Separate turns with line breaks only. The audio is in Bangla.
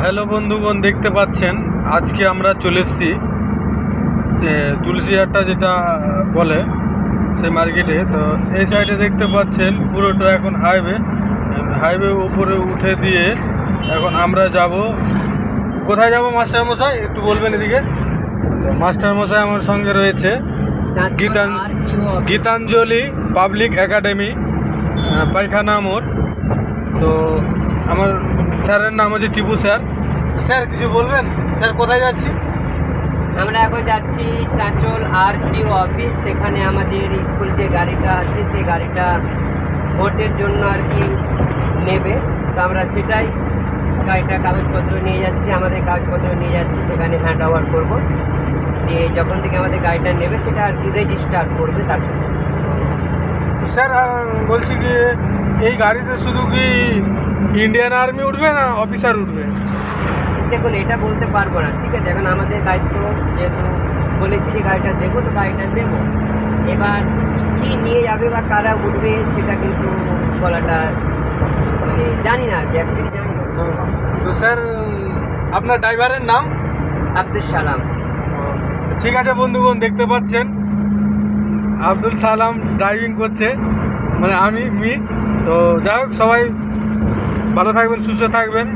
হ্যালো বন্ধুগণ, দেখতে পাচ্ছেন আজকে আমরা চলে এসেছি তুলসীহাটটা যেটা বলে সেই মার্কেটে। তো এই সাইডে দেখতে পাচ্ছেন পুরোটা এখন হাইওয়ে উপরে উঠে দিয়ে এখন আমরা যাব কোথায় যাব মাস্টারমশাই একটু বলবেন এদিকে। তো মাস্টারমশাই আমার সঙ্গে রয়েছে গীতাঞ্জলি পাবলিক একাডেমি, পায়খানা মোড়। তো আমার স্যারের নাম হচ্ছে টিপু স্যার। স্যার কিছু বলবেন? স্যার কোথায় যাচ্ছি?
আমরা এখন যাচ্ছি চাঁচল RTO অফিস। সেখানে আমাদের স্কুল যে গাড়িটা আছে সেই গাড়িটা ভোটের জন্য আর কি নেবে। তো আমরা সেটাই গাড়িটা কাগজপত্র নিয়ে যাচ্ছি, আমাদের কাগজপত্র নিয়ে যাচ্ছি, সেখানে হ্যান্ড ওভার করবো। দিয়ে যখন থেকে আমাদের গাড়িটা নেবে সেটা আর কি রেজিস্টার করবে তার জন্য।
স্যার বলছি কি এই গাড়িতে শুধু কি ইন্ডিয়ান আর্মি উঠবে না অফিসার উঠবে?
দেখুন, এটা বলতে পারবো না, ঠিক আছে। এখন আমাদের দায়িত্ব, যেহেতু বলেছি যে গাড়িটা দেবো তো গাড়িটা দেবো। এবার কি নিয়ে যাবে বা কারা উঠবে সেটা কিন্তু বলাটা মানে জানি না আর কি, অ্যাকচুয়ালি জানি না।
তো স্যার আপনার ড্রাইভারের নাম?
আব্দুল সালাম।
ঠিক আছে বন্ধুগণ, দেখতে পাচ্ছেন আব্দুল সালাম ড্রাইভিং করছে, মানে আমি তো যাই হোক, সবাই ভালো থাকবেন, সুস্থ থাকবেন।